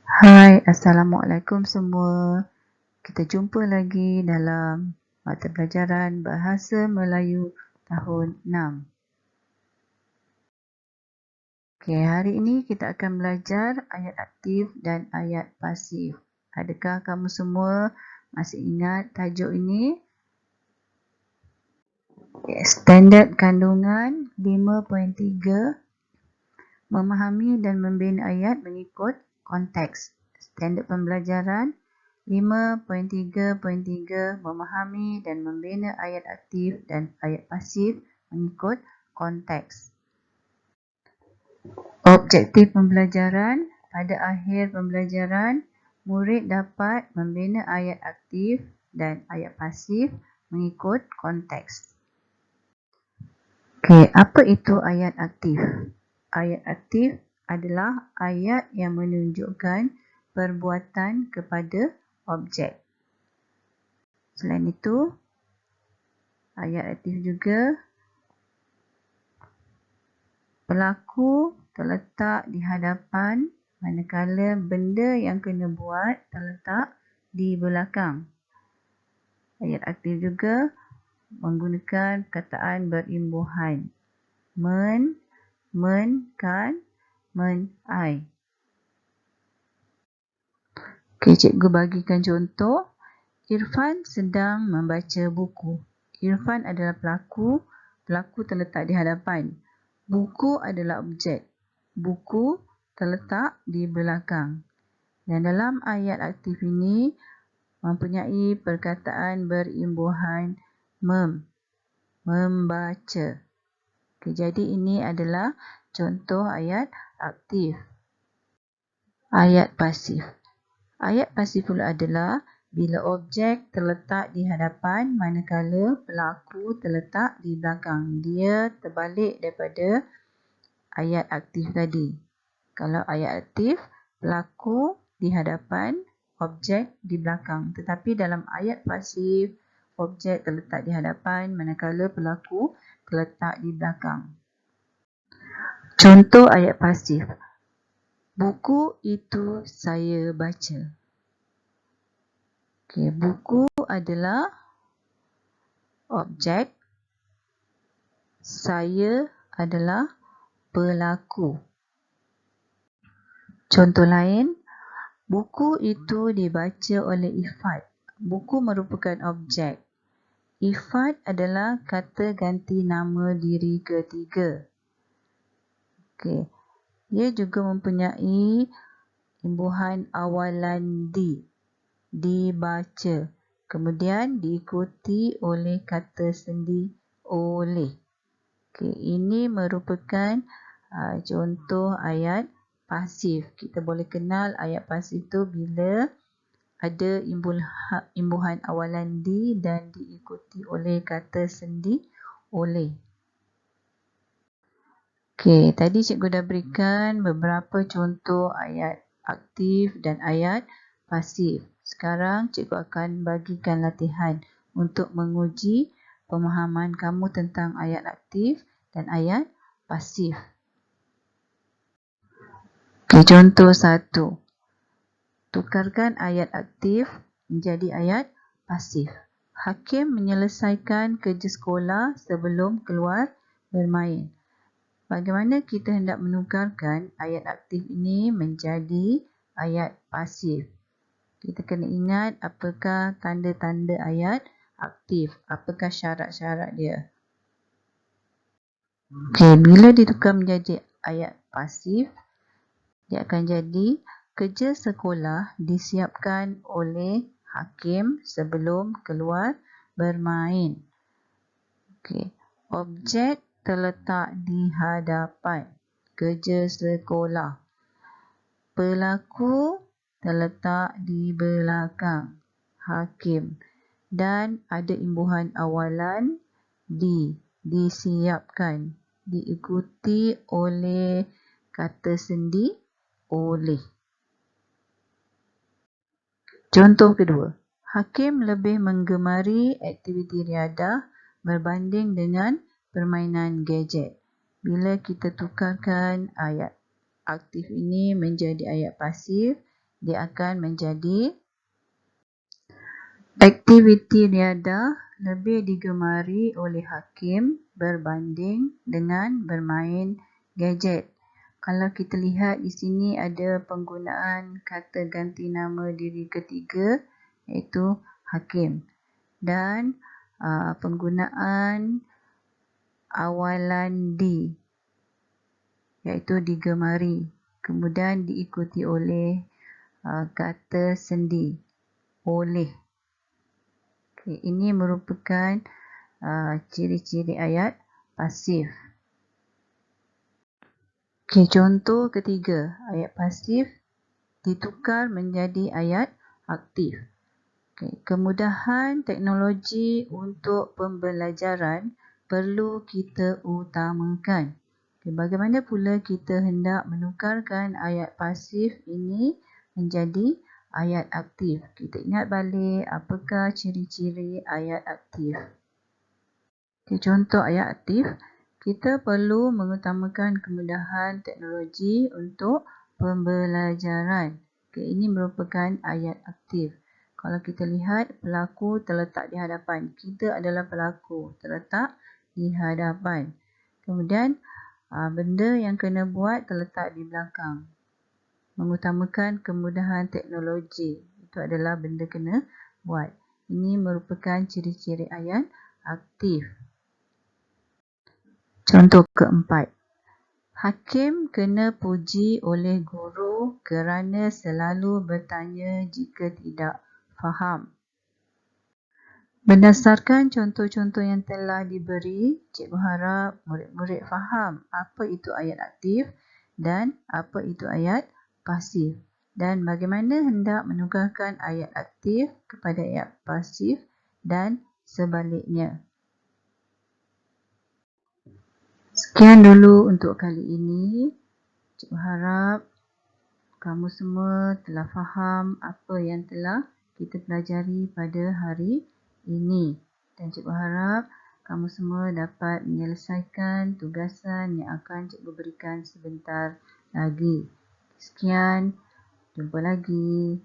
Hai, Assalamualaikum semua. Kita jumpa lagi dalam mata pelajaran Bahasa Melayu tahun 6. Okey, hari ini kita akan belajar ayat aktif dan ayat pasif. Adakah kamu semua masih ingat tajuk ini? Okay, standard kandungan 5.3, memahami dan membina ayat mengikut konteks. Standard pembelajaran 5.3.3, memahami dan membina ayat aktif dan ayat pasif mengikut konteks. Objektif pembelajaran, pada akhir pembelajaran, murid dapat membina ayat aktif dan ayat pasif mengikut konteks. Okey, apa itu ayat aktif? Ayat aktif adalah ayat yang menunjukkan perbuatan kepada objek. Selain itu, ayat aktif juga pelaku terletak di hadapan manakala benda yang kena buat terletak di belakang. Ayat aktif juga menggunakan perkataan berimbuhan. Men, kan, ai. Okey, cikgu bagikan contoh. Irfan sedang membaca buku. Irfan adalah pelaku. Pelaku terletak di hadapan. Buku adalah objek. Buku terletak di belakang. Dan dalam ayat aktif ini mempunyai perkataan berimbuhan membaca. Okay, jadi ini adalah contoh ayat aktif. Ayat pasif. Ayat pasif pula adalah bila objek terletak di hadapan manakala pelaku terletak di belakang. Dia terbalik daripada ayat aktif tadi. Kalau ayat aktif, pelaku di hadapan, objek di belakang. Tetapi dalam ayat pasif, objek terletak di hadapan manakala pelaku terletak di belakang. Contoh ayat pasif. Buku itu saya baca. Okay, buku adalah objek. Saya adalah pelaku. Contoh lain, buku itu dibaca oleh Ifat. Buku merupakan objek. Ifat adalah kata ganti nama diri ketiga. Okey. Ia juga mempunyai imbuhan awalan di. Dibaca. Kemudian diikuti oleh kata sendi oleh. Okey, ini merupakan contoh ayat pasif. Kita boleh kenal ayat pasif tu bila ada imbuhan awalan di dan diikuti oleh kata sendi oleh. Okey, tadi cikgu dah berikan beberapa contoh ayat aktif dan ayat pasif. Sekarang cikgu akan bagikan latihan untuk menguji pemahaman kamu tentang ayat aktif dan ayat pasif. Okey, contoh 1. Tukarkan ayat aktif menjadi ayat pasif. Hakim menyelesaikan kerja sekolah sebelum keluar bermain. Bagaimana kita hendak menukarkan ayat aktif ini menjadi ayat pasif? Kita kena ingat apakah tanda-tanda ayat aktif, apakah syarat-syarat dia. Okey, bila ditukar menjadi ayat pasif, dia akan jadi kerja sekolah disiapkan oleh Hakim sebelum keluar bermain. Okey, objek terletak di hadapan. Kerja sekolah. Pelaku terletak di belakang. Hakim. Dan ada imbuhan awalan disiapkan. Diikuti oleh kata sendi oleh. Contoh kedua. Hakim lebih menggemari aktiviti riadah berbanding dengan permainan gadget. Bila kita tukarkan ayat aktif ini menjadi ayat pasif, dia akan menjadi aktiviti riadah lebih digemari oleh Hakim berbanding dengan bermain gadget. Kalau kita lihat di sini ada penggunaan kata ganti nama diri ketiga iaitu Hakim dan penggunaan awalan di iaitu digemari, kemudian diikuti oleh kata sendi oleh. Okay, ini merupakan ciri-ciri ayat pasif. Okay, contoh ketiga, ayat pasif ditukar menjadi ayat aktif. Okay, kemudahan teknologi untuk pembelajaran perlu kita utamakan. Okay, bagaimana pula kita hendak menukarkan ayat pasif ini menjadi ayat aktif? Kita ingat balik apakah ciri-ciri ayat aktif. Okay, contoh ayat aktif, kita perlu mengutamakan kemudahan teknologi untuk pembelajaran. Okay, ini merupakan ayat aktif. Kalau kita lihat, pelaku terletak di hadapan. Kita adalah pelaku, terletak di hadapan. Kemudian, benda yang kena buat terletak di belakang. Mengutamakan kemudahan teknologi. Itu adalah benda kena buat. Ini merupakan ciri-ciri ayat aktif. Contoh keempat. Hakim kena puji oleh guru kerana selalu bertanya jika tidak faham. Berdasarkan contoh-contoh yang telah diberi, cikgu harap murid-murid faham apa itu ayat aktif dan apa itu ayat pasif dan bagaimana hendak menukarkan ayat aktif kepada ayat pasif dan sebaliknya. Sekian dulu untuk kali ini. Cikgu harap kamu semua telah faham apa yang telah kita pelajari pada hari ini. Dan cikgu harap kamu semua dapat menyelesaikan tugasan yang akan cikgu berikan sebentar lagi. Sekian, jumpa lagi.